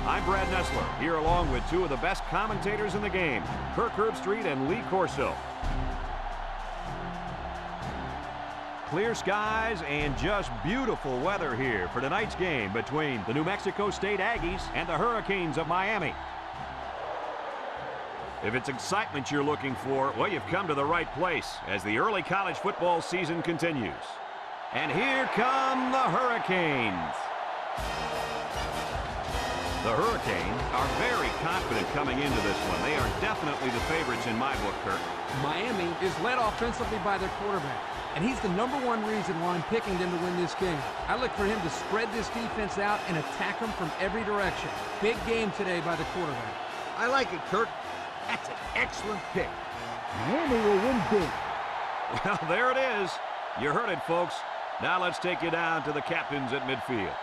I'm Brad Nessler, here along with two of the best commentators in the game, Kirk Herbstreit and Lee Corso. Clear skies and just beautiful weather here for tonight's game between the New Mexico State Aggies and the Hurricanes of Miami. If it's excitement you're looking for, well, you've come to the right place as the early college football season continues. And here come the Hurricanes. The Hurricanes are very confident coming into this one. They are definitely the favorites in my book, Kirk. Miami is led offensively by their quarterback, and he's the #1 reason why I'm picking them to win this game. I look for him to spread this defense out and attack them from every direction. Big game today by the quarterback. I like it, Kirk. That's an excellent pick. Miami will win big. Well, there it is. You heard it, folks. Now let's take you down to the captains at midfield.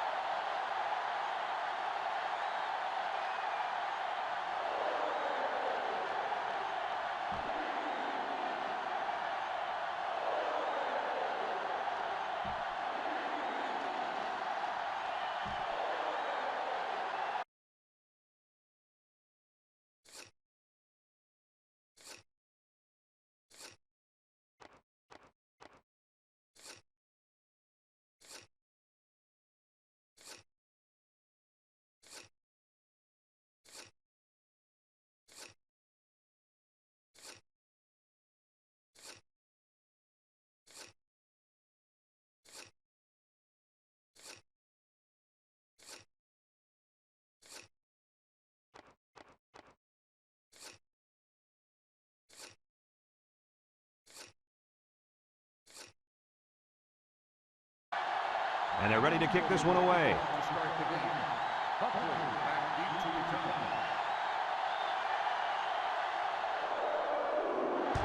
And they're ready to kick this one away.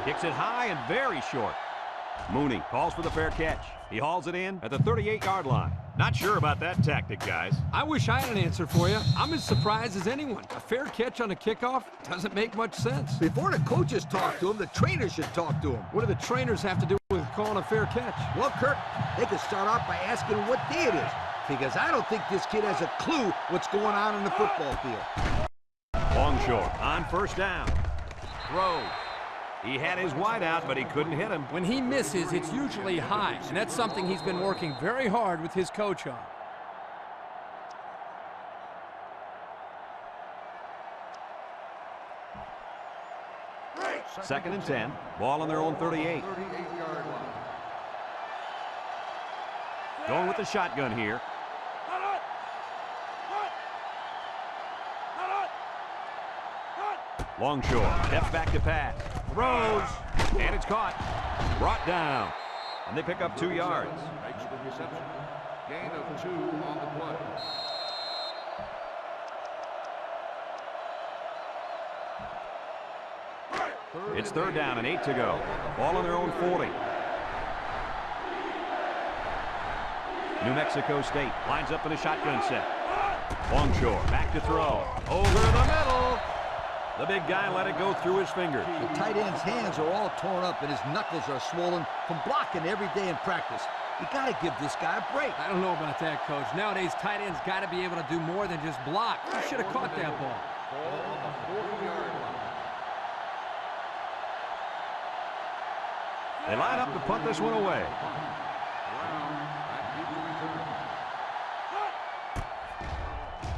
Kicks it high and very short. Mooney calls for the fair catch. He hauls it in at the 38-yard line. Not sure about that tactic, guys. I wish I had an answer for you. I'm as surprised as anyone. A fair catch on a kickoff doesn't make much sense. Before the coaches talk to him, the trainers should talk to him. What do the trainers have to do with calling a fair catch? Well, Kirk, they could start off by asking what day it is, because I don't think this kid has a clue what's going on in the football field. Longshore on first down. Throw. He had his wide out, but he couldn't hit him. When he misses, it's usually high, and that's something he's been working very hard with his coach on. Second and 10. Ball on their own 38. Going with the shotgun here. Longshore steps back to pass. Throws. And it's caught. Brought down. And they pick up 2 yards. Makes the reception. Gain of 2 on the play. It's third down and 8 to go. Ball on their own 40. New Mexico State lines up in a shotgun set. Longshore back to throw. Over the middle. The big guy let it go through his fingers. The tight end's hands are all torn up and his knuckles are swollen from blocking every day in practice. You got to give this guy a break. I don't know about that, Coach. Nowadays, tight ends got to be able to do more than just block. He should have caught that ball. Ball on the 40-yard line. They line up to punt this one away.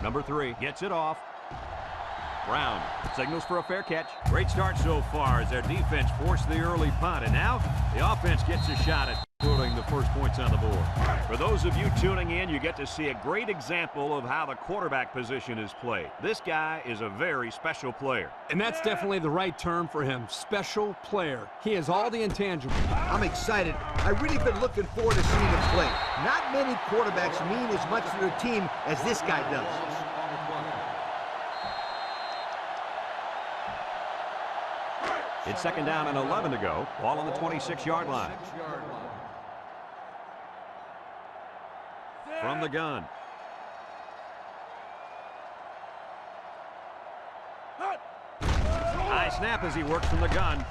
Number 3 gets it off. Brown signals for a fair catch. Great start so far as their defense forced the early punt. And now the offense gets a shot at putting the first points on the board. For those of you tuning in, you get to see a great example of how the quarterback position is played. This guy is a very special player. And that's definitely the right term for him. Special player. He has all the intangibles. I'm excited. I've really been looking forward to seeing him play. Not many quarterbacks mean as much to their team as this guy does. It's second down and 11 to go. Ball on the 26-yard line. From the gun. High snap as he works from the gun.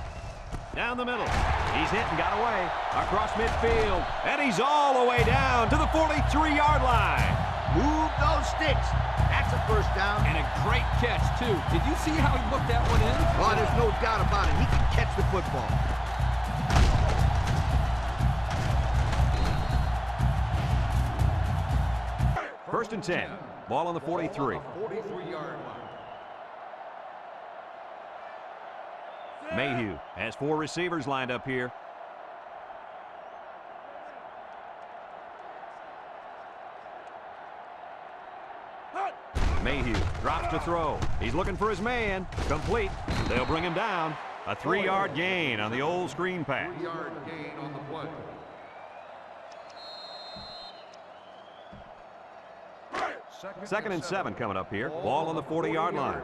Down the middle. He's hit and got away. Across midfield. And he's all the way down to the 43-yard line. Move those sticks. That's a first down. And a great catch, too. Did you see how he looked that one in? Oh, there's no doubt about it. He can catch the football. First and 10. Ball on the 43. 43-yard line. Mayhew has 4 receivers lined up here. Mayhew drops to throw. He's looking for his man. Complete. They'll bring him down. A 3-yard gain on the old screen pass. 3-yard gain on the play. Second and 7 coming up here. Ball on the 40-yard line.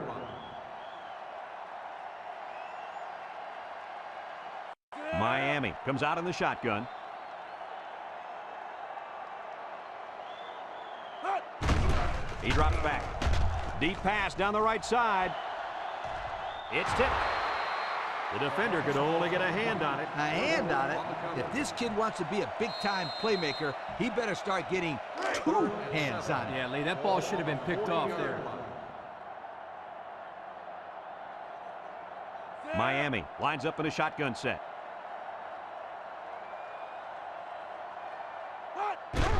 Miami comes out in the shotgun. He drops back. Deep pass down the right side. It's tipped. The defender could only get a hand on it. A hand on it? If this kid wants to be a big-time playmaker, he better start getting 2 hands on it. Yeah, Lee, that ball should have been picked off there. Miami lines up in a shotgun set.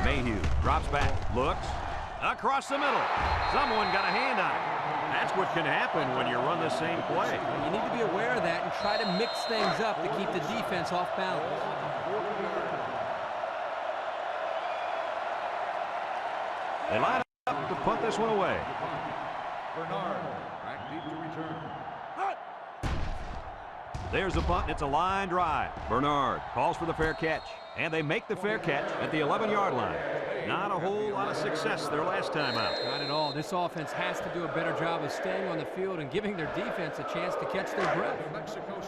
Mayhew drops back, looks, across the middle. Someone got a hand on it. That's what can happen when you run the same play. You need to be aware of that and try to mix things up to keep the defense off balance. They line up to punt this one away. Bernard back deep to return. There's the punt, and it's a line drive. Bernard calls for the fair catch, and they make the fair catch at the 11-yard line. Not a whole lot of success their last time out. Not at all. This offense has to do a better job of staying on the field and giving their defense a chance to catch their breath.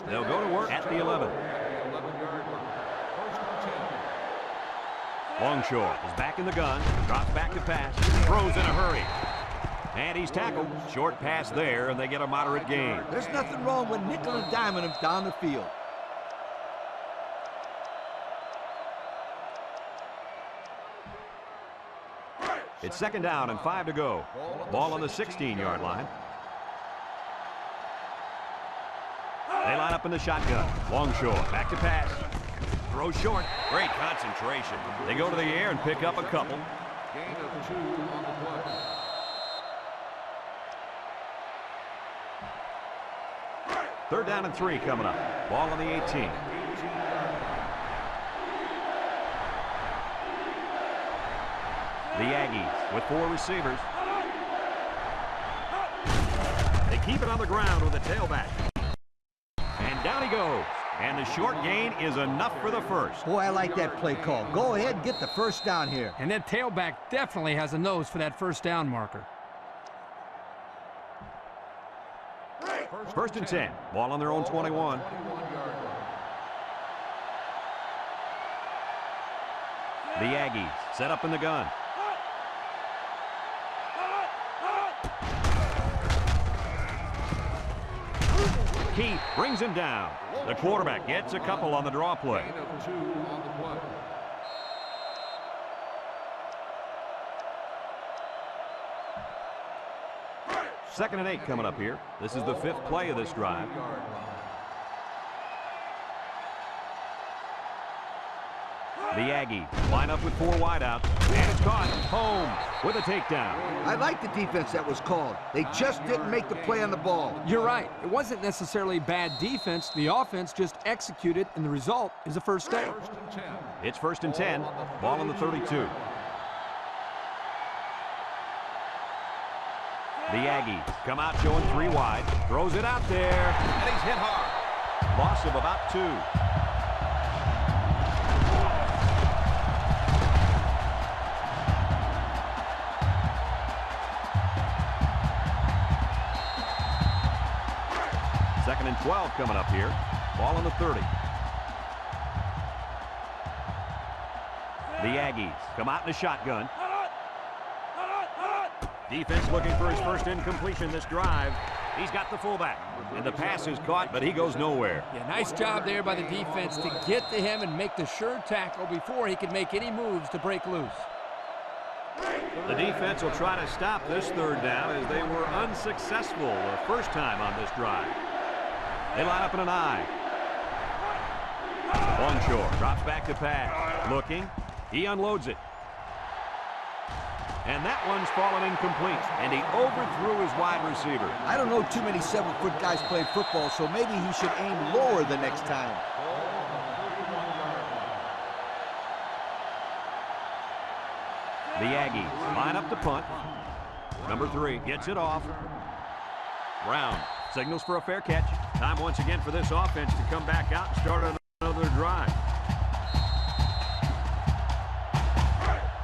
They'll go to work at the 11. 11-yard line. First and 10. Longshore is back in the gun, drops back to pass, throws in a hurry. And he's tackled. Short pass there, and they get a moderate gain. There's nothing wrong with nickel and diming him down the field. It's second down and 5 to go. Ball on the 16-yard line. They line up in the shotgun. Longshore back to pass. Throw short. Great concentration. They go to the air and pick up a couple. Gain of 2 on the play. Third down and 3 coming up. Ball on the 18. The Aggies with 4 receivers. They keep it on the ground with a tailback. And down he goes. And the short gain is enough for the first. Boy, I like that play call. Go ahead and get the first down here. And that tailback definitely has a nose for that first down marker. First and 10. Ball on their own 21. The Aggies set up in the gun. Keith brings him down. The quarterback gets a couple on the draw play. Gain of 2 on the play. Second and 8 coming up here. This is the 5th play of this drive. The Aggies line up with 4 wideouts, and it's caught home with a takedown. I like the defense that was called. They just didn't make the play on the ball. You're right. It wasn't necessarily bad defense. The offense just executed, and the result is a first down. First and 10. It's first and 10. Ball on the 32. The Aggies come out showing 3 wide. Throws it out there, and he's hit hard. Loss of about 2. Second and 12 coming up here. Ball on the 30. The Aggies come out in a shotgun. Defense looking for his first incompletion this drive. He's got the fullback, and the pass is caught, but he goes nowhere. Yeah, nice job there by the defense to get to him and make the sure tackle before he could make any moves to break loose. The defense will try to stop this third down as they were unsuccessful the first time on this drive. They line up in an I. Longshore drops back to pass. Looking. He unloads it. And that one's fallen incomplete, and he overthrew his wide receiver. I don't know too many 7-foot guys playing football, so maybe he should aim lower the next time. The Aggies line up to punt. Number 3 gets it off. Brown signals for a fair catch. Time once again for this offense to come back out and start another drive.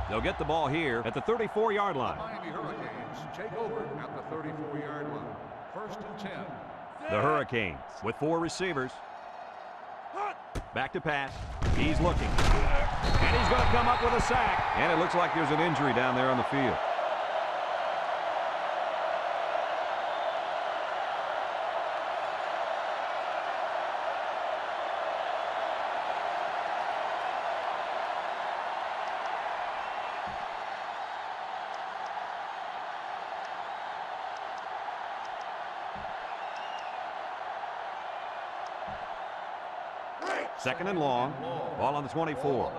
They'll get the ball here at the 34-yard line. Miami Hurricanes take over at the 34-yard line. 1st and 10. The Hurricanes with 4 receivers. Back to pass. He's looking. And he's going to come up with a sack. And it looks like there's an injury down there on the field. Second and long. Ball on the 24.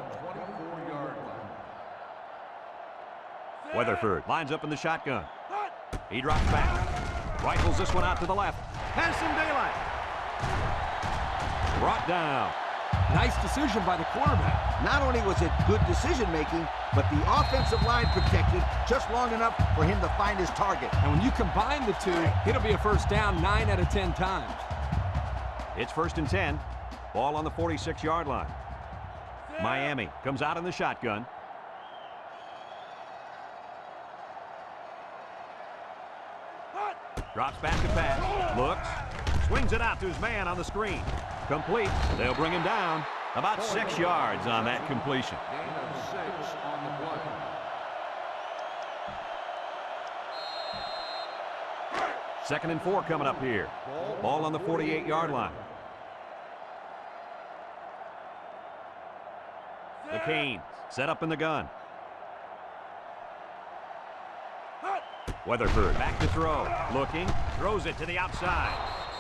Weatherford lines up in the shotgun. He drops back. Rifles this one out to the left. Has some daylight. Brought down. Nice decision by the quarterback. Not only was it good decision-making, but the offensive line protected just long enough for him to find his target. And when you combine the two, it'll be a first down 9 out of 10 times. It's 1st and 10. Ball on the 46-yard line. Miami comes out in the shotgun. Drops back to pass. Looks. Swings it out to his man on the screen. Complete. They'll bring him down. About 6 yards on that completion. Gain of 6 on the play. 2nd and 4 coming up here. Ball on the 48-yard line. The Canes set up in the gun. Weatherford back to throw. Looking. Throws it to the outside.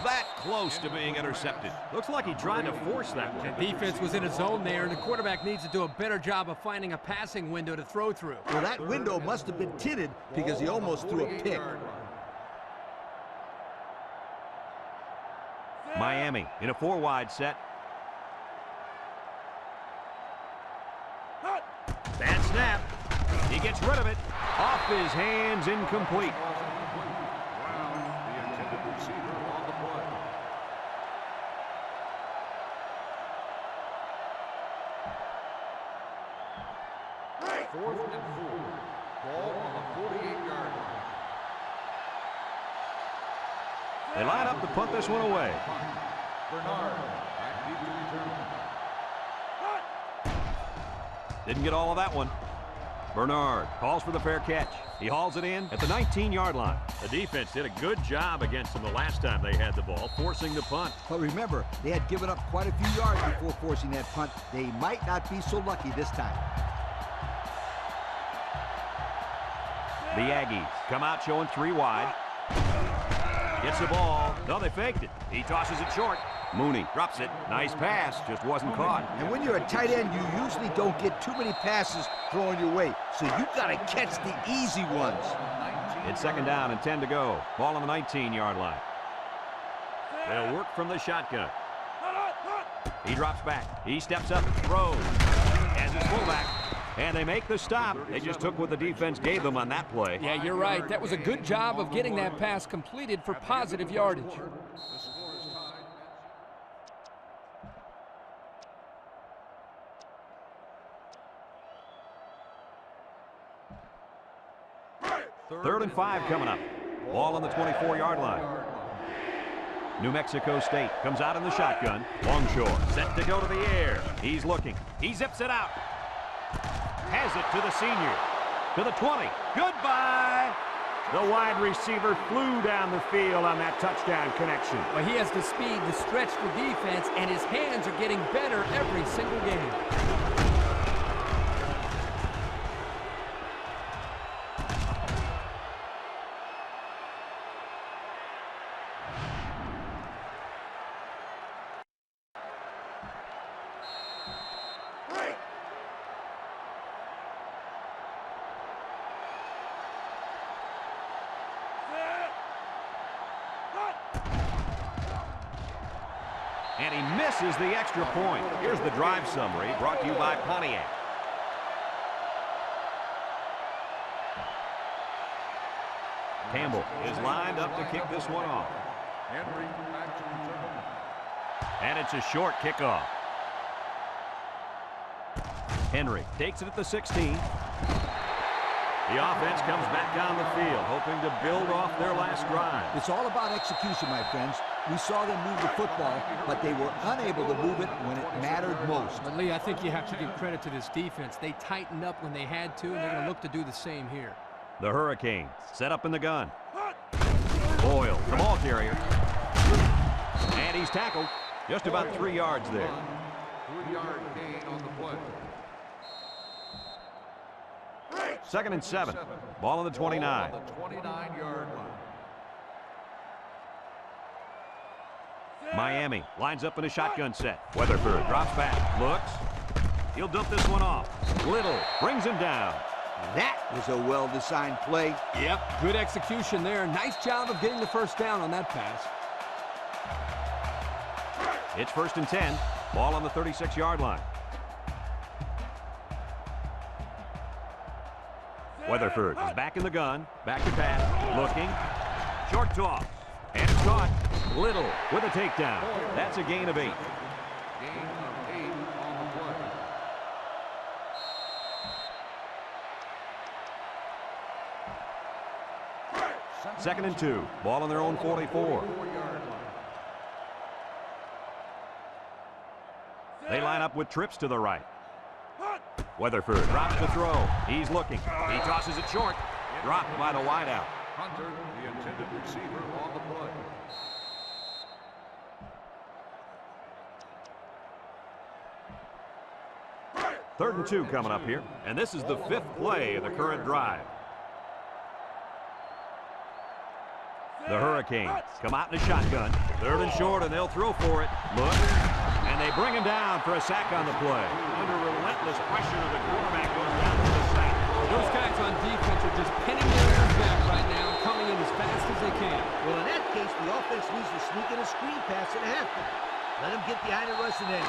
That close to being intercepted. Looks like he tried to force that one. The defense was in a zone there, and the quarterback needs to do a better job of finding a passing window to throw through. Well, that window must have been tinted because he almost threw a pick. Miami in a 4-wide set. Bad snap. He gets rid of it. Off his hands, incomplete. Brown, the intended receiver on the play. 4th and 4. Ball on the 48-yard line. They line up to punt this one away. Bernard back deep to return. Didn't get all of that one. Bernard calls for the fair catch. He hauls it in at the 19-yard line. The defense did a good job against them the last time they had the ball, forcing the punt. But remember, they had given up quite a few yards before forcing that punt. They might not be so lucky this time. The Aggies come out showing 3 wide. Gets the ball. No, they faked it. He tosses it short. Mooney drops it. Nice pass. Just wasn't caught. And when you're a tight end, you usually don't get too many passes thrown your way. So you got to catch the easy ones. It's 2nd down and 10 to go. Ball on the 19-yard line. They'll work from the shotgun. He drops back. He steps up, throws. Has his fullback. And they make the stop. They just took what the defense gave them on that play. Yeah, you're right. That was a good job of getting that pass completed for positive yardage. The score is tied. 3rd and 5 coming up. Ball on the 24-yard line. New Mexico State comes out in the shotgun. Longshore set to go to the air. He's looking. He zips it out. Has it to the senior. To the 20. Goodbye. The wide receiver flew down the field on that touchdown connection. Well, he has the speed to stretch the defense, and his hands are getting better every single game. And he misses the extra point. Here's the drive summary brought to you by Pontiac. Campbell is lined up to kick this one off. Henry back to return. And it's a short kickoff. Henry takes it at the 16. The offense comes back down the field, hoping to build off their last drive. It's all about execution, my friends. We saw them move the football, but they were unable to move it when it mattered most. But, Lee, I think you have to give credit to this defense. They tightened up when they had to, and they're going to look to do the same here. The Hurricanes set up in the gun. Boyle, the ball carrier. And he's tackled just about 3 yards there. 3-yard gain on the play. 2nd and 7. Ball on the 29. Ball on the 29-yard line. Miami lines up in a shotgun set. Weatherford drops back, looks. He'll dump this one off. Little brings him down. That was a well-designed play. Yep, good execution there. Nice job of getting the first down on that pass. It's 1st and 10. Ball on the 36-yard line. Weatherford is back in the gun. Back to pass. Looking. Short toss. And it's caught. Little with a takedown. That's a gain of 8. Gain of 8 on the play. Second and 2. Ball on their own 44. 4-yard line. They line up with trips to the right. Weatherford drops the throw. He's looking. He tosses it short. Dropped by the wideout. Hunter, the intended receiver, on the play. Third and 2 coming up here. And this is the 5th play of the current drive. The Hurricanes come out in a shotgun. 3rd and short, and they'll throw for it. Look. And they bring him down for a sack on the play. Under relentless pressure, the quarterback goes down to the sack. Those guys on defense are just pinning their ears back right now and coming in as fast as they can. Well, in that case, the offense needs to sneak in a screen pass at halftime. Let him get behind the rush and then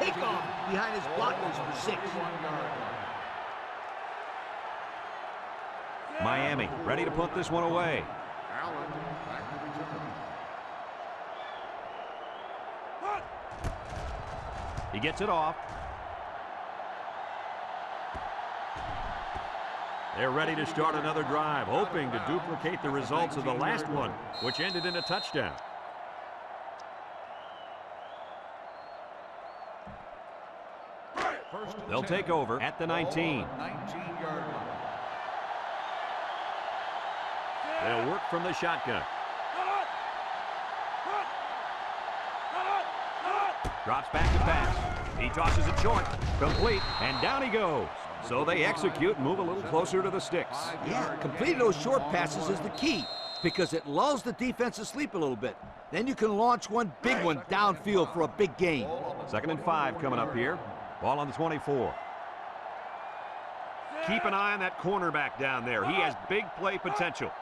take off behind his blockers for 6. 1-yard line. Miami ready to put this one away. Allen back to return. He gets it off. They're ready to start another drive, hoping to duplicate the results of the last one, which ended in a touchdown. They'll take over at the 19. 19-yard line. They'll work from the shotgun. Drops back to pass. He tosses it short. Complete. And down he goes. So they execute and move a little closer to the sticks. Yeah, completing those short passes is the key because it lulls the defense to sleep a little bit. Then you can launch one big one downfield for a big gain. 2nd and 5 coming up here. Ball on the 24. Keep an eye on that cornerback down there. He has big play potential.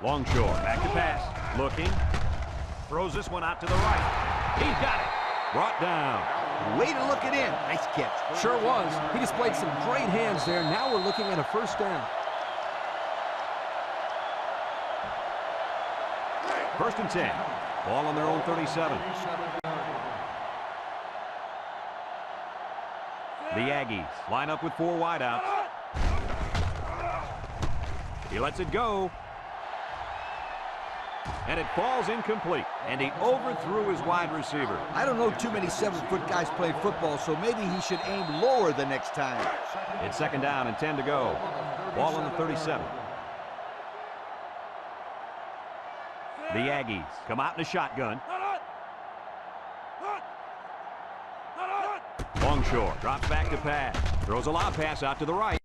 Longshore back to pass. Looking. Throws this one out to the right. He's got it. Brought down. Way to look it in. Nice catch. Sure was. He displayed some great hands there. Now we're looking at a first down. 1st and 10. Ball on their own 37. The Aggies line up with 4 wideouts. He lets it go. And it falls incomplete. And he overthrew his wide receiver. I don't know too many 7-foot guys playing football, so maybe he should aim lower the next time. It's 2nd down and 10 to go. Ball on the 37. The Aggies come out in a shotgun. Longshore drops back to pass. Throws a lob pass out to the right.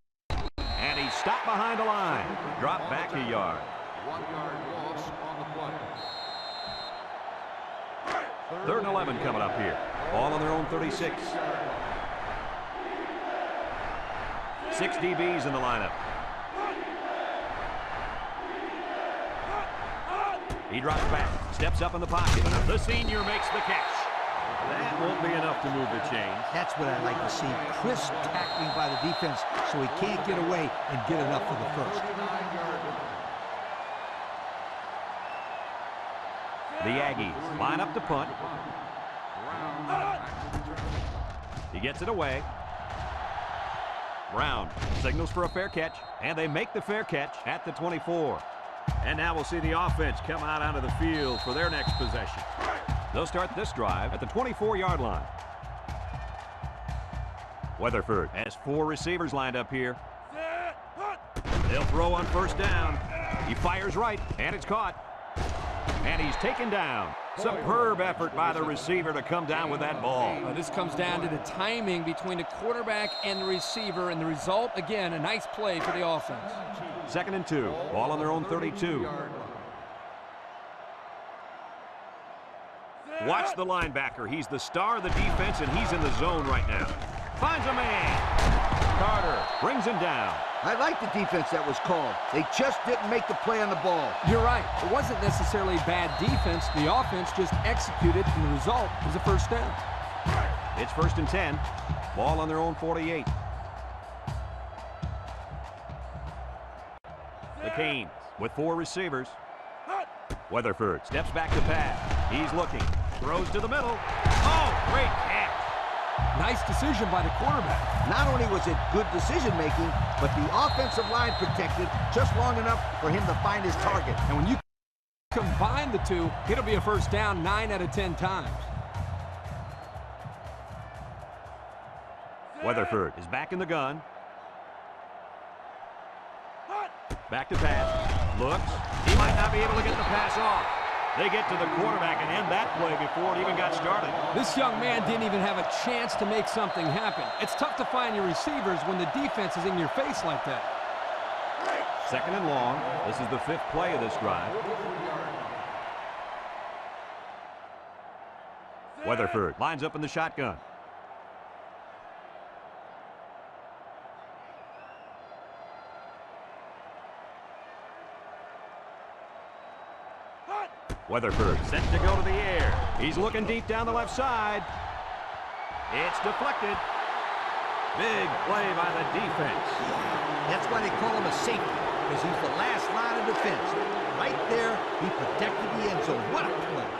And he's stopped behind the line. Dropped back a yard. 1-yard loss on the play. 3rd and 11 coming up here. Ball on their own 36. 6 DBs in the lineup. He drops back, steps up in the pocket. The senior makes the catch. That won't be enough to move the chains. That's what I like to see. Crisp tackling by the defense so he can't get away and get enough for the first. The Aggies line up to punt. He gets it away. Brown signals for a fair catch, and they make the fair catch at the 24. And now we'll see the offense come out onto the field for their next possession. They'll start this drive at the 24-yard line. Weatherford has 4 receivers lined up here. They'll throw on first down. He fires right, and it's caught. And he's taken down. Superb effort by the receiver to come down with that ball. This comes down to the timing between the quarterback and the receiver, and the result, again, a nice play for the offense. 2nd and 2. Ball on their own 32. Watch the linebacker. He's the star of the defense, and he's in the zone right now. Finds a man. Carter brings him down. I like the defense that was called. They just didn't make the play on the ball. You're right. It wasn't necessarily bad defense. The offense just executed, and the result was a first down. It's 1st and 10. Ball on their own 48. The Canes with 4 receivers. Weatherford steps back to pass. He's looking. Throws to the middle. Oh, great catch. Nice decision by the quarterback. Not only was it good decision-making, but the offensive line protected just long enough for him to find his target. And when you combine the two, it'll be a first down 9 out of 10 times. Weatherford is back in the gun. Back to pass. Looks. He might not be able to get the pass off. They get to the quarterback and end that play before it even got started. This young man didn't even have a chance to make something happen. It's tough to find your receivers when the defense is in your face like that. 2nd and long. This is the 5th play of this drive. Weatherford lines up in the shotgun. Weatherford set to go to the air. He's looking deep down the left side. It's deflected. Big play by the defense. That's why they call him a safety, because he's the last line of defense. Right there, he protected the end zone. What a play.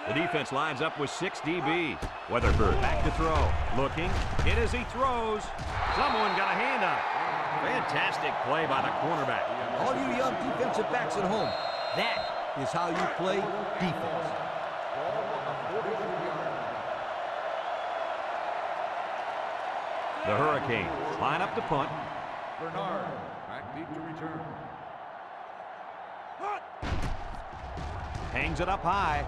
The defense lines up with 6 DBs. Weatherford back to throw. Looking. Hit as he throws. Someone got a hand on it. Fantastic play by the cornerback. All you young defensive backs at home, that is how you play defense. The Hurricanes line up to punt. Bernard back deep to return. Hangs it up high.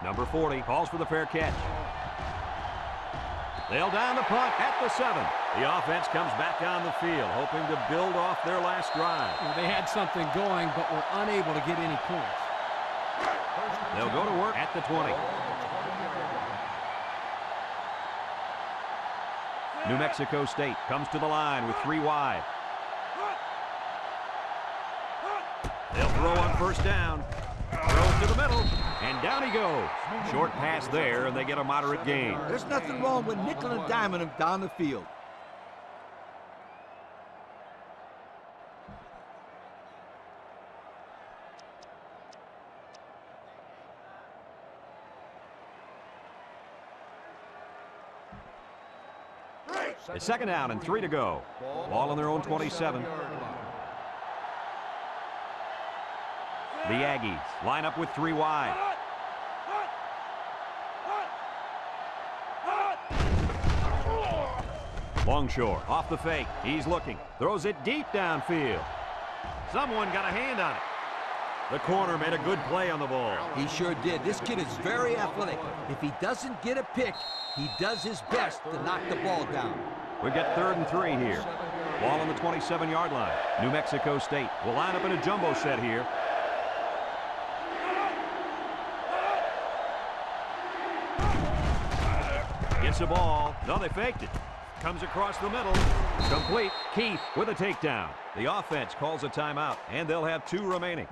Number 40 calls for the fair catch. They'll down the punt at the 7. The offense comes back on the field, hoping to build off their last drive. Well, they had something going, but were unable to get any points. They'll go to work at the 20. New Mexico State comes to the line with 3 wide. They'll throw on first down. Throws to the middle, and down he goes. Short pass there, and they get a moderate gain. There's nothing wrong with nickel and diming him down the field. It's 2nd down and 3 to go. Ball on their own 27. The Aggies line up with 3 wide. Longshore off the fake. He's looking. Throws it deep downfield. Someone got a hand on it. The corner made a good play on the ball. He sure did. This kid is very athletic. If he doesn't get a pick, he does his best to knock the ball down. We've got 3rd and 3 here. Ball on the 27-yard line. New Mexico State will line up in a jumbo set here. Gets the ball. No, they faked it. comes across the middle. Complete. Keith with a takedown. The offense calls a timeout, and they'll have 2 remaining.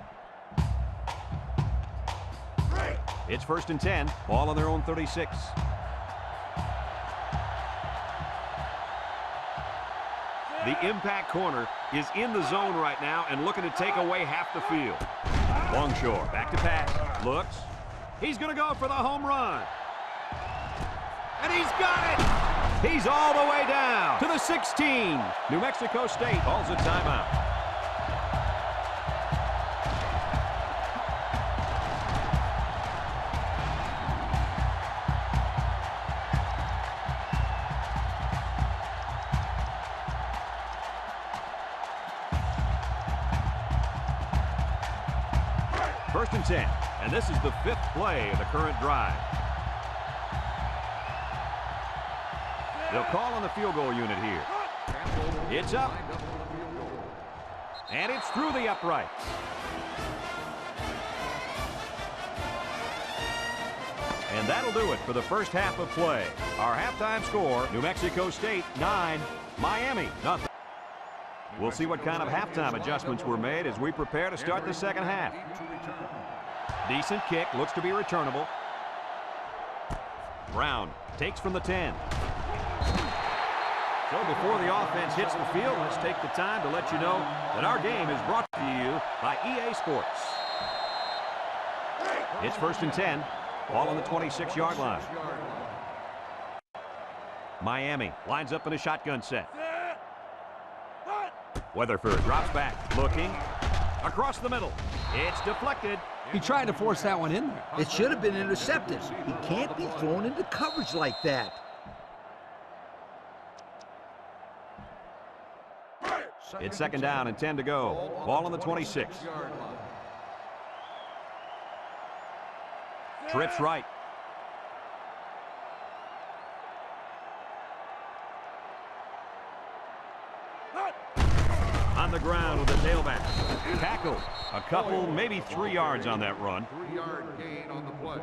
It's 1st and 10. Ball on their own 36. The impact corner is in the zone right now and looking to take away half the field. Longshore back to pass. Looks. He's going to go for the home run. And he's got it! He's all the way down to the 16. New Mexico State calls a timeout. First and 10, and this is the 5th play of the current drive. They'll call on the field goal unit here. It's up. And it's through the upright. And that'll do it for the first half of play. Our halftime score, New Mexico State 9, Miami nothing. We'll see what kind of halftime adjustments were made as we prepare to start the second half. Decent kick, looks to be returnable. Brown takes from the 10. So before the offense hits the field, let's take the time to let you know that our game is brought to you by EA Sports. It's 1st and 10. Ball on the 26-yard line. Miami lines up in a shotgun set. Weatherford drops back, looking. Across the middle. It's deflected. He tried to force that one in there. It should have been intercepted. He can't be thrown into coverage like that. It's 2nd down and 10 to go. Ball on the 26. Trips right. On the ground with the tailback. Tackle. A couple, maybe 3 yards on that run. 3-yard gain on the play.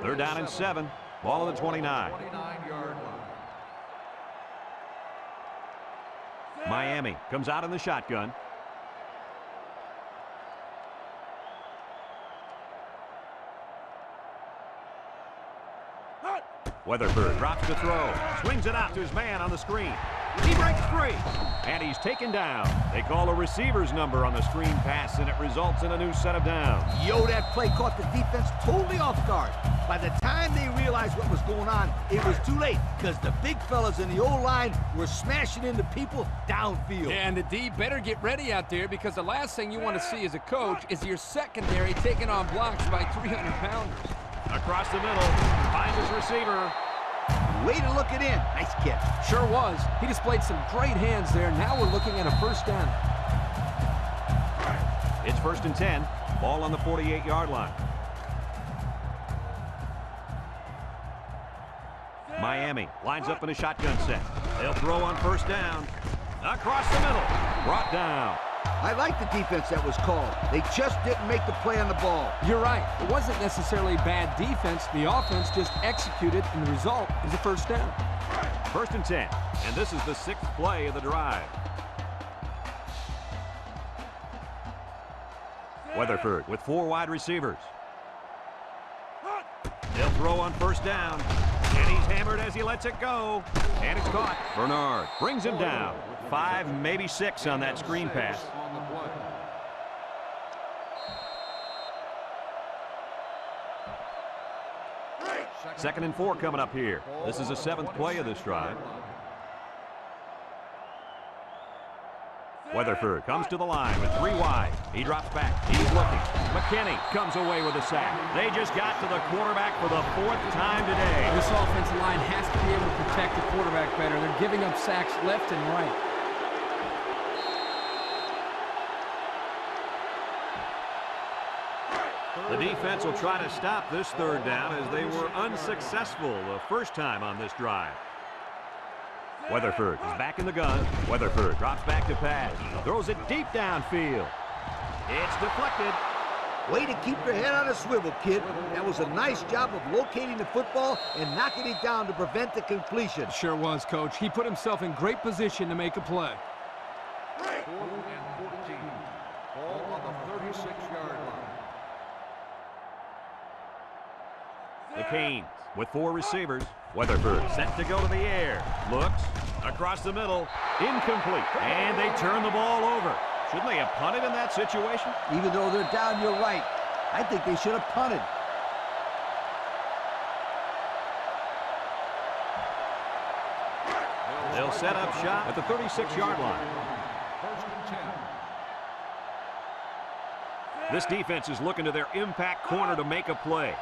They're down and 7. Ball on the 29. 29-yard line. Miami comes out in the shotgun. Weatherford drops to throw. Swings it out to his man on the screen. He breaks free. And he's taken down. They call a receiver's number on the screen pass, and it results in a new set of downs. Yo, that play caught the defense totally off guard. By the time they realized what was going on, it was too late because the big fellas in the O-line were smashing into people downfield. Yeah, and the D better get ready out there because the last thing you want to see as a coach is your secondary taking on blocks by 300-pounders. Across the middle, finds his receiver. Way to look it in. Nice catch. Sure was. He displayed some great hands there. Now we're looking at a 1st down. It's 1st and 10. Ball on the 48-yard line. Miami lines up in a shotgun set. They'll throw on 1st down. Across the middle. Brought down. I like the defense that was called. They just didn't make the play on the ball. You're right. It wasn't necessarily bad defense. The offense just executed, and the result is a 1st down. 1st and 10. And this is the 6th play of the drive. Weatherford with 4 wide receivers. They'll throw on 1st down. And he's hammered as he lets it go. And it's caught. Bernard brings him down. 5, maybe 6 on that screen pass. On the play. Second and 4 coming up here. This is the 7th play of this drive. Weatherford comes to the line with 3 wide. He drops back. He's looking. McKinney comes away with a sack. They just got to the quarterback for the 4th time today. This offensive line has to be able to protect the quarterback better. They're giving up sacks left and right. The defense will try to stop this 3rd down as they were unsuccessful the first time on this drive. Weatherford is back in the gun. Weatherford drops back to pass. Throws it deep downfield. It's deflected. Way to keep your head on a swivel, kid. That was a nice job of locating the football and knocking it down to prevent the completion. Sure was, Coach. He put himself in great position to make a play. 4th and 14. Ball on the 36-yard line. The Canes with 4 receivers. Weatherford set to go to the air. Looks across the middle. Incomplete. And they turn the ball over. Shouldn't they have punted in that situation? Even though they're down, you're right. I think they should have punted. They'll set up shop at the 36-yard line. 1st and 10. This defense is looking to their impact corner to make a play.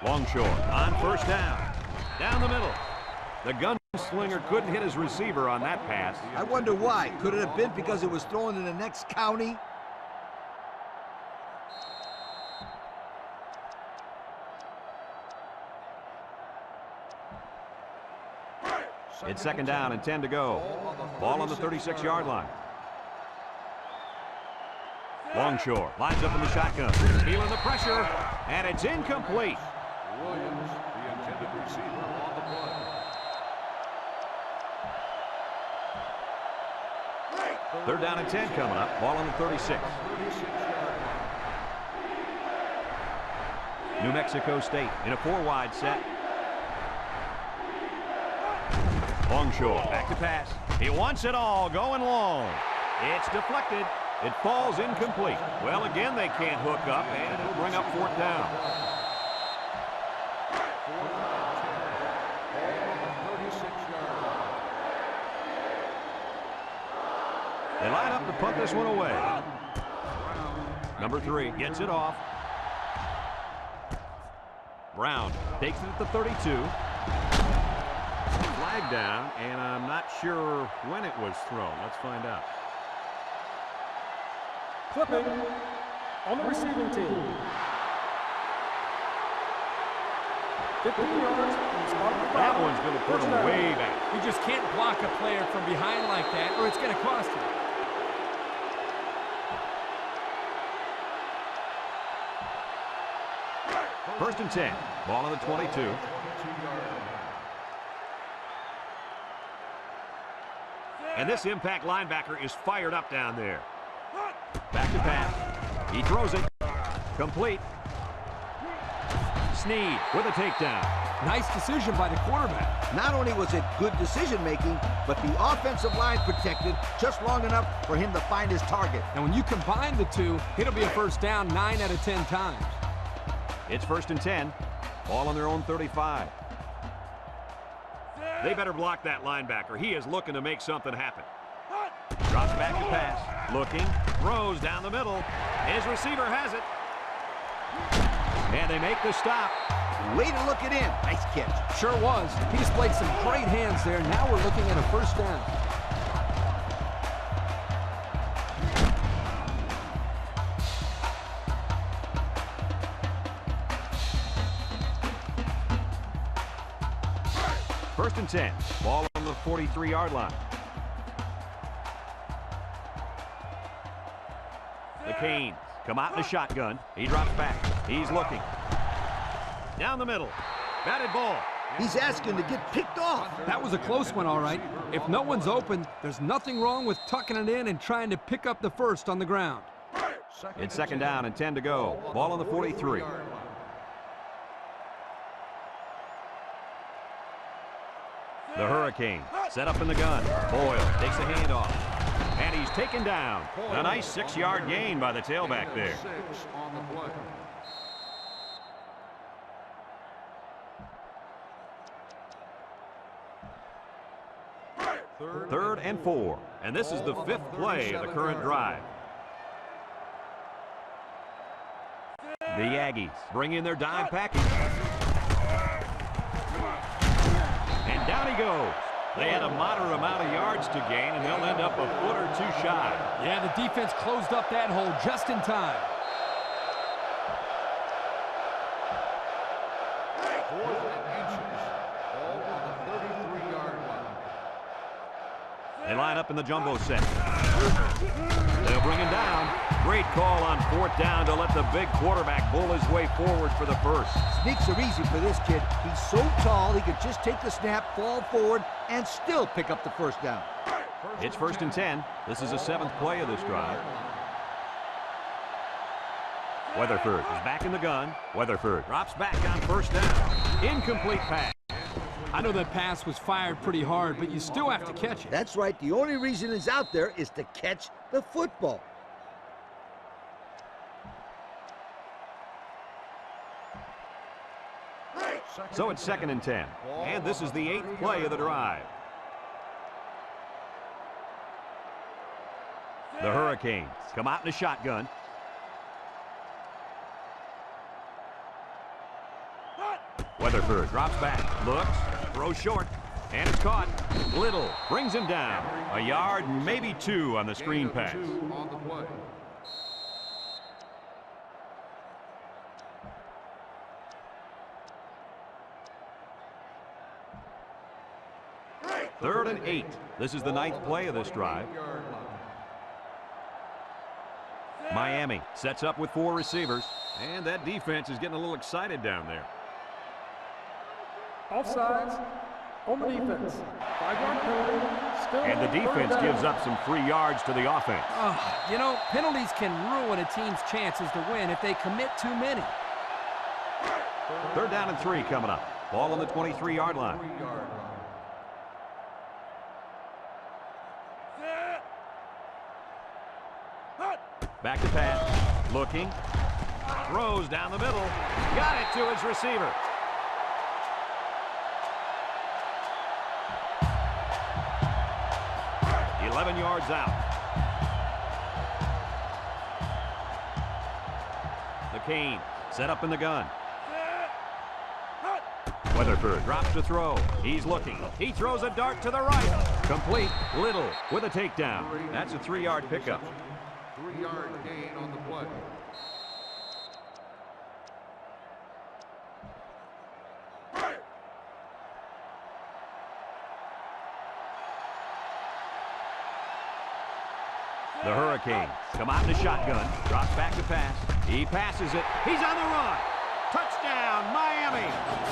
Longshore on 1st down. Down the middle. The gunslinger couldn't hit his receiver on that pass. I wonder why. Could it have been because it was thrown in the next county? It's 2nd down and 10 to go. Ball on the 36-yard line. Longshore lines up in the shotgun. Feeling the pressure, and it's incomplete. Williams, the intended receiver, on the play. 3rd down and 10 coming up. Ball on the 36. 36-yard line. New Mexico State in a 4-wide set. Longshore back to pass. He wants it all going long. It's deflected. It falls incomplete. Well, again, they can't hook up, and it'll bring up 4th down. 4th and 10. Ball on the 36-yard line. They line up to punt this one away. Number 3 gets it off. Brown takes it at the 32. Flag down, and I'm not sure when it was thrown. Let's find out. Clipping on the receiving team. 15 yards from the spot of the That foul. one's going to put him way back. You just can't block a player from behind like that, or it's going to cost you. First and 10. Ball on the 22. And this impact linebacker is fired up down there. Back to pass. He throws it. Complete. Snead with a takedown. Nice decision by the quarterback. Not only was it good decision-making, but the offensive line protected just long enough for him to find his target. And when you combine the two, it'll be a 1st down 9 out of 10 times. It's 1st and 10. Ball on their own 35. They better block that linebacker. He is looking to make something happen. Drops back to pass. Looking. Throws down the middle. His receiver has it. And they make the stop. Way to look it in. Nice catch. Sure was. He displayed some great hands there. Now we're looking at a 1st down. First and 10. Ball on the 43-yard line. The Canes come out in the shotgun. He drops back. He's looking. Down the middle. Batted ball. He's asking to get picked off. That was a close one, all right. If no one's open, there's nothing wrong with tucking it in and trying to pick up the 1st on the ground. It's 2nd down and 10 to go. Ball on the 43. The Hurricane set up in the gun. Boyle takes the handoff. And he's taken down. A nice 6-yard gain by the tailback there. 6 on the play. Third and 4. And this is the 5th play of the current drive. The Aggies bring in their dime package. And down he goes. They had a moderate amount of yards to gain, and they'll end up a foot or two shy. Yeah, the defense closed up that hole just in time. 4th and inches. Ball on the 33-yard line. They line up in the jumbo set. They'll bring him down. Great call on 4th down to let the big quarterback bull his way forward for the first. Sneaks are easy for this kid. He's so tall, he could just take the snap, fall forward, and still pick up the first down. It's 1st and 10. This is the 7th play of this drive. Weatherford is back in the gun. Weatherford drops back on 1st down. Incomplete pass. I know that pass was fired pretty hard, but you still have to catch it. That's right. The only reason he's out there is to catch the football. So it's 2nd and 10. And this is the 8th play of the drive. The Hurricanes come out in a shotgun. Weatherford drops back, looks, throws short, and it's caught. Little brings him down. A yard, maybe 2 on the screen pass. On the play. Third and 8. This is the 9th play of this drive. Miami sets up with 4 receivers, and that defense is getting a little excited down there. Offsides on the defense. 5-yard penalty. Still And the defense third down. gives up some free yards to the offense. You know, penalties can ruin a team's chances to win if they commit too many. 3rd down and 3 coming up. Ball on the 23-yard line. Back to pass. Looking. Throws down the middle. Got it to his receiver. $11 yards out. The Canes set up in the gun. Weatherford drops to throw. He's looking. He throws a dart to the right. Complete. Little with a takedown. That's a 3-yard pickup. 3-yard gain on the play. The Hurricanes come out in a shotgun. Drops back to pass. He passes it. He's on the run. Touchdown, Miami.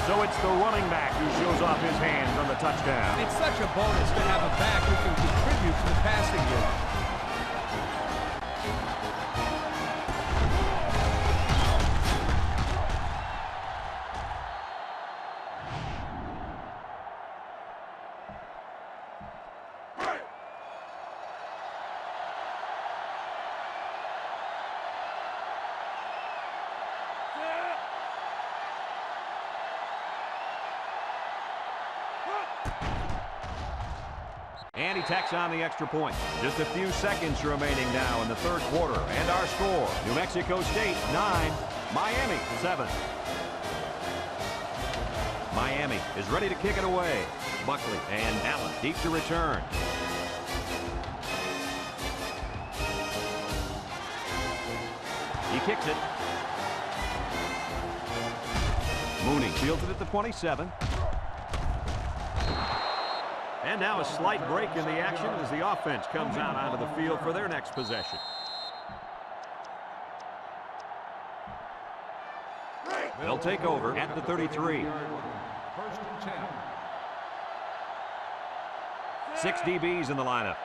So it's the running back who shows off his hands on the touchdown. It's such a bonus to have a back who can contribute to the passing game. And he tacks on the extra point. Just a few seconds remaining now in the 3rd quarter. And our score, New Mexico State 9, Miami 7. Miami is ready to kick it away. Buckley and Allen deep to return. He kicks it. Mooney fields it at the 27. And now a slight break in the action as the offense comes out onto the field for their next possession. They'll take over at the 33. 1st and 10. 6 DBs in the lineup.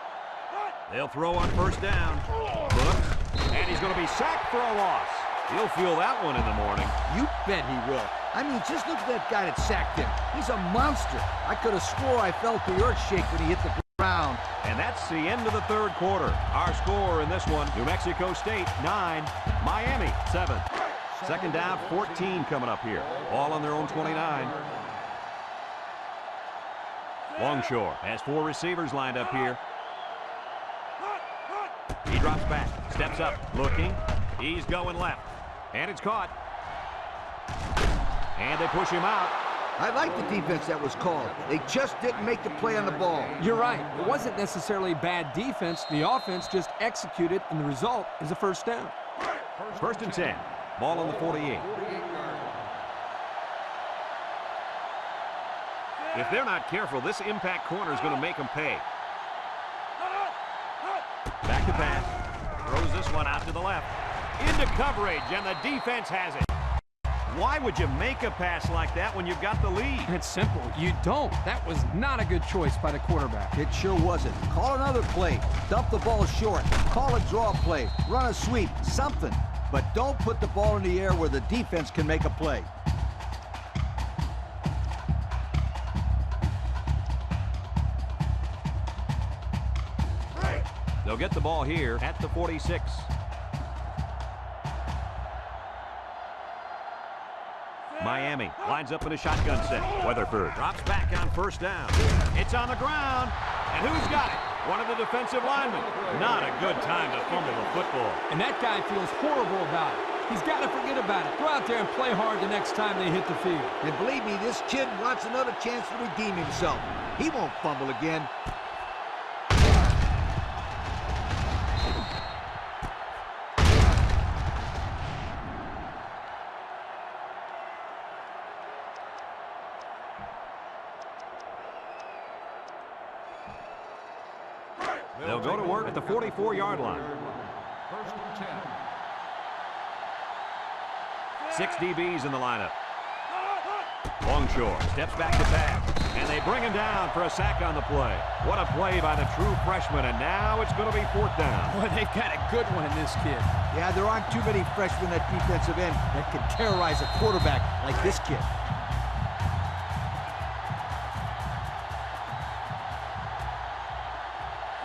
They'll throw on 1st down. Looks, and he's going to be sacked for a loss. He'll feel that one in the morning. You bet he will. I mean, just look at that guy that sacked him. He's a monster. I could have swore I felt the earth shake when he hit the ground. And that's the end of the 3rd quarter. Our score in this one, New Mexico State 9, Miami 7. 2nd down, 14 coming up here. Ball on their own 29. Longshore has 4 receivers lined up here. He drops back, steps up, looking. He's going left. And it's caught. And they push him out. I like the defense that was called. They just didn't make the play on the ball. You're right. It wasn't necessarily bad defense. The offense just executed, and the result is a 1st down. 1st and 10. Ball on the 48. If they're not careful, this impact corner is going to make them pay. this one out to the left. Into coverage, and the defense has it. Why would you make a pass like that when you've got the lead? It's simple. You don't. That was not a good choice by the quarterback. It sure wasn't. Call another play. Dump the ball short. Call a draw play. Run a sweep. Something. But don't put the ball in the air where the defense can make a play. They'll get the ball here at the 46. Miami lines up in a shotgun set. Weatherford drops back on first down. It's on the ground. And who's got it? One of the defensive linemen. Not a good time to fumble the football. And that guy feels horrible about it. He's got to forget about it. Go out there and play hard the next time they hit the field. And believe me, this kid wants another chance to redeem himself. He won't fumble again. They'll go to work at the 44-yard line. First and 10. 6 DBs in the lineup. Longshore steps back to pass, and they bring him down for a sack on the play. What a play by the true freshman, and now it's going to be 4th down. Boy, they've got a good one in this kid. Yeah, there aren't too many freshmen at defensive end that can terrorize a quarterback like this kid.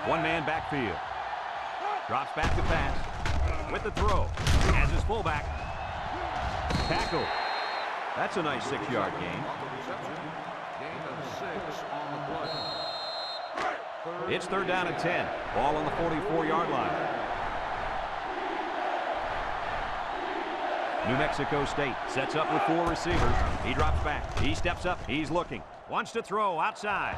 One-man backfield. Drops back to pass. With the throw. Has his fullback. Tackle. That's a nice 6-yard gain. Gain of 6 on the play. It's 3rd down and 10. Ball on the 44-yard line. New Mexico State sets up with 4 receivers. He drops back. He steps up. He's looking. Wants to throw outside.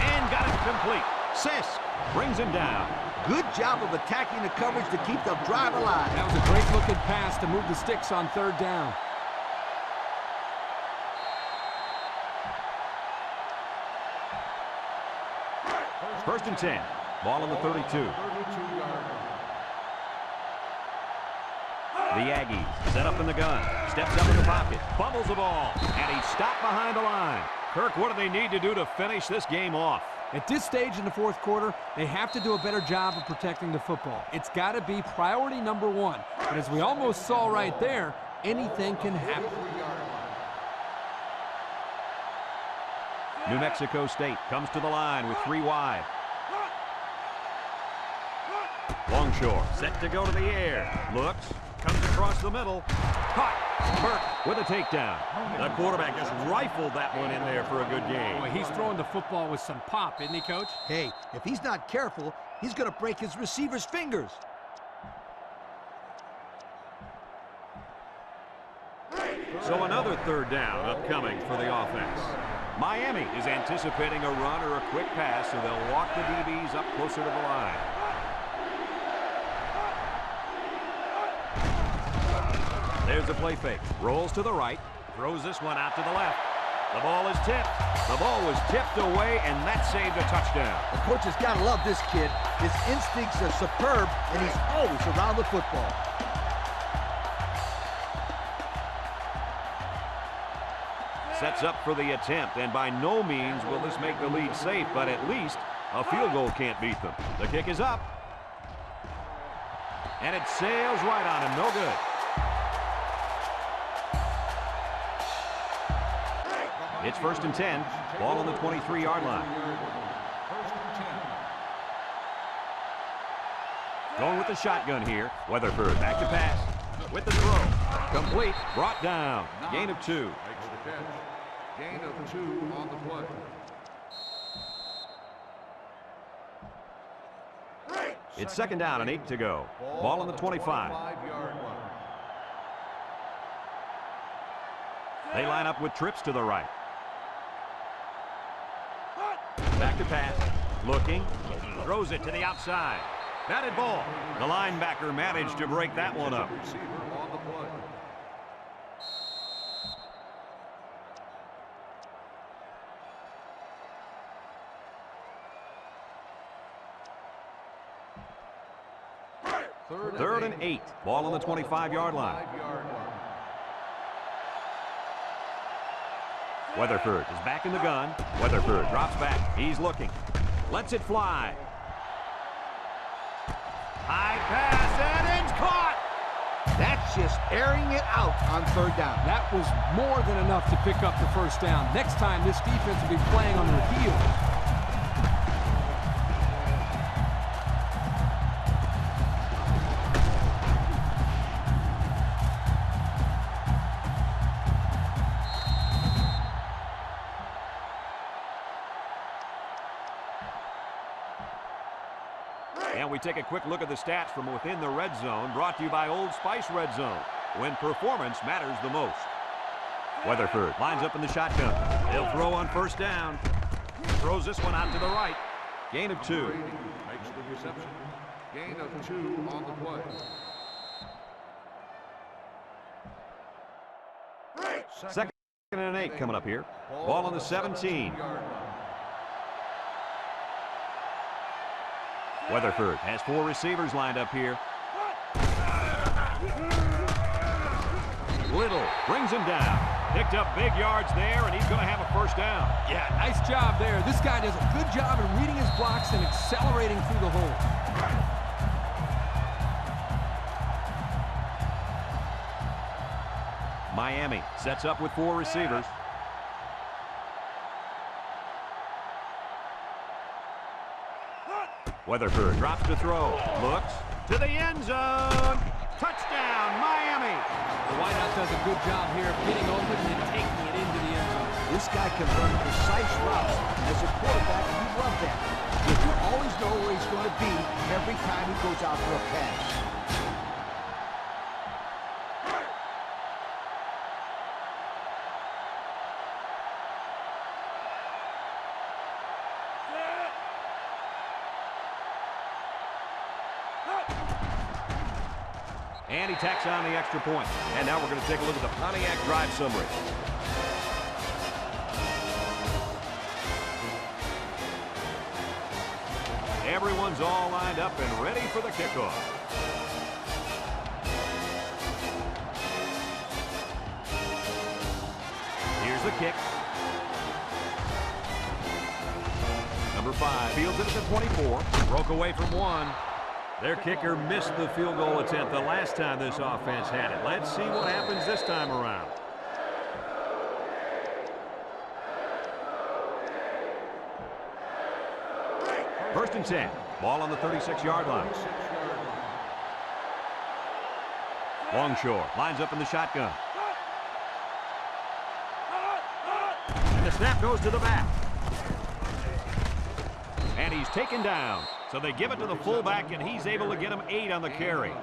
And got it complete. Sisk brings him down. Good job of attacking the coverage to keep the drive alive. That was a great-looking pass to move the sticks on 3rd down. First and 10. Ball on the 32. 32-yard The Aggies set up in the gun. Steps up in the pocket. Fumbles the ball. And he's stopped behind the line. Kirk, what do they need to do to finish this game off? At this stage in the 4th quarter, they have to do a better job of protecting the football. It's got to be priority number 1. But as we almost saw right there, anything can happen. New Mexico State comes to the line with 3 wide. Longshore set to go to the air. Looks, comes across the middle. Caught. Burke with a takedown. The quarterback just rifled that one in there for a good game. Boy, he's throwing the football with some pop, isn't he, Coach? Hey, if he's not careful, he's going to break his receiver's fingers. So another 3rd down upcoming for the offense. Miami is anticipating a run or a quick pass, so they'll walk the DBs up closer to the line. There's the play fake. Rolls to the right. Throws this one out to the left. The ball is tipped. The ball was tipped away, and that saved a touchdown. The coach has got to love this kid. His instincts are superb, and he's always around the football. Sets up for the attempt, and by no means will this make the lead safe, but at least a field goal can't beat them. The kick is up. And it sails right on him. No good. It's 1st and 10. Ball on the 23-yard line. First and 10. Going with the shotgun here. Weatherford back to pass. With the throw. Complete. Brought down. Gain of 2. Makes the catch. Gain of 2 on the play. It's 2nd down and 8 to go. Ball on the 25. 25-yard line. They line up with trips to the right. Back to pass. Looking. Throws it to the outside. Batted ball. The linebacker managed to break that one up. Receiver on the play. Third and 8. Ball on the 25-yard line. Weatherford is back in the gun. Weatherford drops back. He's looking. Lets it fly. High pass, and it's caught. That's just airing it out on third down. That was more than enough to pick up the first down. Next time, this defense will be playing on their heels. And we take a quick look at the stats from within the red zone, brought to you by Old Spice Red Zone, when performance matters the most. Weatherford lines up in the shotgun. He'll throw on first down. Throws this one out to the right. Gain of 2. Makes the reception. Gain of 2 on the play. Second and 8 coming up here. Ball on the 17. Weatherford has 4 receivers lined up here. Little brings him down. Picked up big yards there, and he's going to have a first down. Yeah, nice job there. This guy does a good job of reading his blocks and accelerating through the hole. Miami sets up with 4 receivers. Weatherford drops to throw. Looks to the end zone. Touchdown, Miami. The wideout does a good job here of getting open and taking it into the end zone. This guy can run precise routes. As a quarterback, you love that. Because you always know where he's going to be every time he goes out for a pass. And he tacks on the extra point. And now we're going to take a look at the Pontiac drive summary. Everyone's all lined up and ready for the kickoff. Here's the kick. Number 5 fields it at the 24. Broke away from 1. Their kicker missed the field goal attempt the last time this offense had it. Let's see what happens this time around. First and 10. Ball on the 36-yard line. Longshore lines up in the shotgun. And the snap goes to the back. And he's taken down. So they give it to the fullback, and he's able to get him 8 on the carry. 8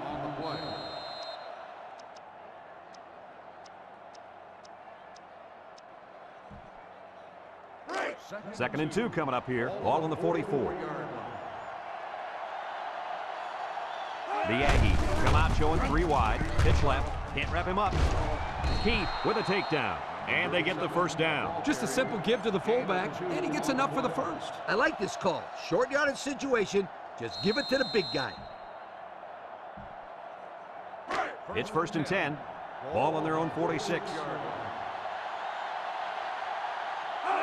on the play. Second and 2 coming up here. Ball on the 44. The Aggies come out showing 3 wide. Pitch left. Can't wrap him up. Keith with a takedown. And they get the first down. Just a simple give to the fullback, and he gets enough for the first. I like this call. Short yardage situation. Just give it to the big guy. It's first and 10. Ball on their own 46.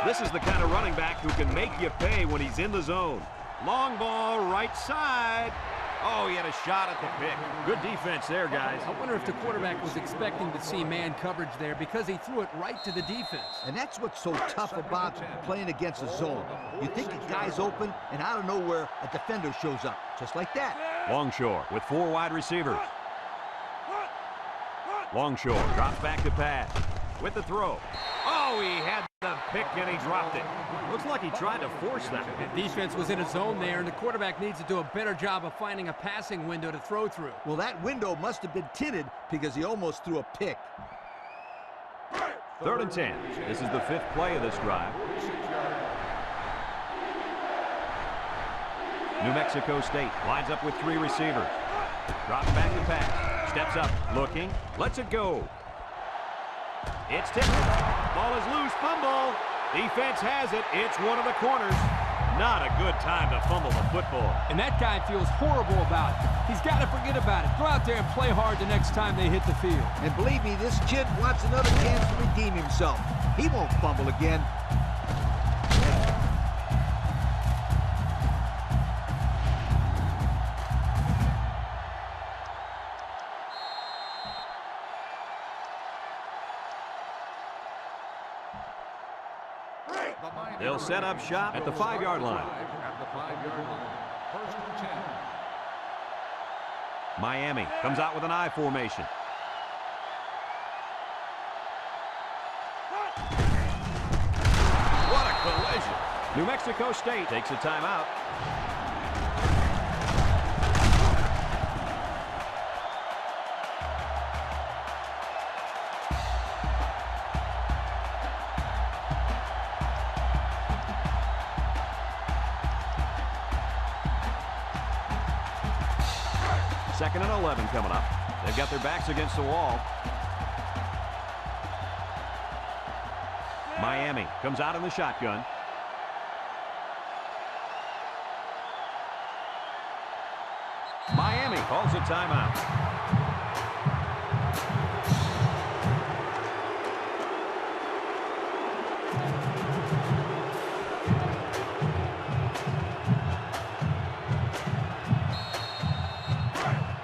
This is the kind of running back who can make you pay when he's in the zone. Long ball, right side. Oh, he had a shot at the pick. Good defense there, guys. I wonder if the quarterback was expecting to see man coverage there because he threw it right to the defense. And that's what's so tough about playing against a zone. You think a guy's open, and out of nowhere, a defender shows up. Just like that. Longshore with 4 wide receivers. Longshore drops back to pass. With the throw. Oh, he had the pick and he dropped it. Looks like he tried to force that. The defense was in a zone there, and the quarterback needs to do a better job of finding a passing window to throw through. Well, that window must have been tinted because he almost threw a pick. Third and 10. This is the 5th play of this drive. New Mexico State lines up with 3 receivers. Drops back to pass. Steps up, looking, lets it go. It's tipped. Ball is loose, fumble. Defense has it. It's one of the corners. Not a good time to fumble the football. And that guy feels horrible about it. He's got to forget about it. Go out there and play hard the next time they hit the field. And believe me, this kid wants another chance to redeem himself. He won't fumble again. They'll set up shop at the 5-yard line. At the 5-yard line. First and 10. Miami comes out with an I formation. What a collision. New Mexico State takes a timeout. Second and 11 coming up. They've got their backs against the wall. Miami comes out in the shotgun. Miami calls a timeout.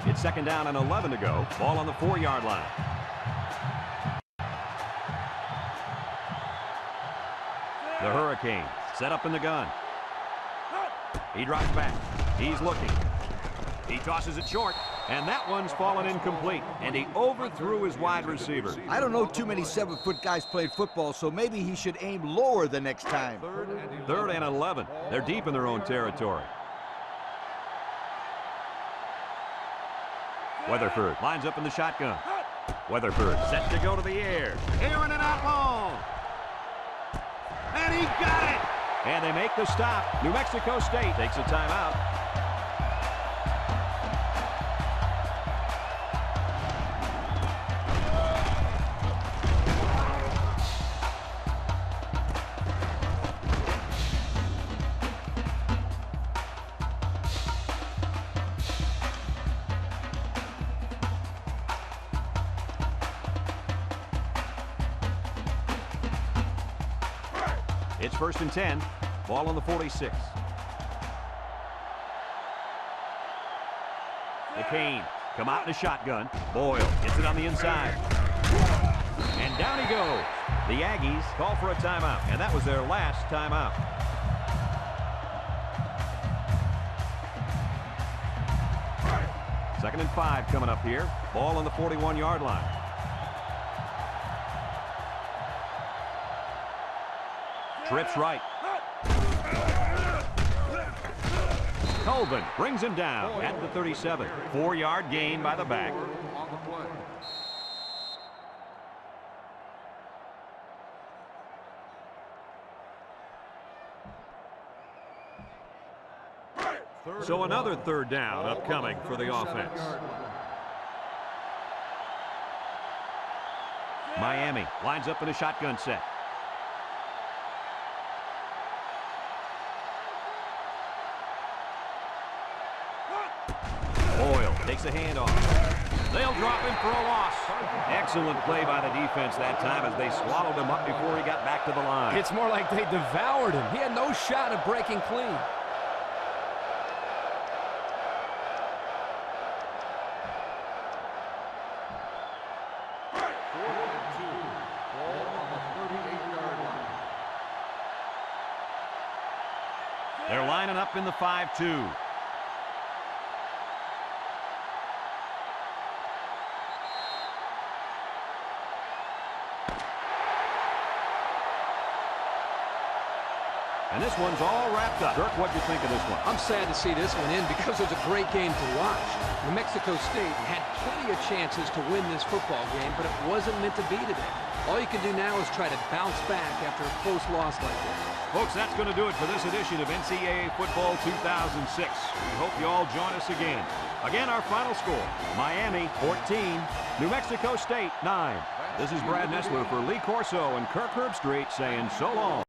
It's second down and 11 to go. Ball on the 4-yard line. The Hurricane set up in the gun. He drops back. He's looking. He tosses it short, and that one's fallen incomplete, and he overthrew his wide receiver. I don't know too many 7-foot guys playing football, so maybe he should aim lower the next time. Third and 11. They're deep in their own territory. Weatherford lines up in the shotgun. Weatherford set to go to the air. Airing it out long. And he got it! And they make the stop. New Mexico State takes a timeout. It's first and 10. Ball on the 46. McCain come out in a shotgun. Boyle gets it on the inside. And down he goes. The Aggies call for a timeout, and that was their last timeout. Second and 5 coming up here. Ball on the 41-yard line. Trips right. Colvin brings him down at the 37. 4-yard gain by the back. On the play. So another third down upcoming for the offense. Miami lines up in a shotgun set. Boyle takes a handoff. They'll drop him for a loss. Excellent play by the defense that time as they swallowed him up before he got back to the line. It's more like they devoured him. He had no shot of breaking clean. They're lining up in the 5-2. And this one's all wrapped up. Dirk, what'd you think of this one? I'm sad to see this one in because it was a great game to watch. New Mexico State had plenty of chances to win this football game, but it wasn't meant to be today. All you can do now is try to bounce back after a close loss like that. Folks, that's going to do it for this edition of NCAA Football 2006. We hope you all join us again. Again, our final score, Miami 14, New Mexico State 9. This is Brad Nessler for Lee Corso and Kirk Herbstreit saying so long.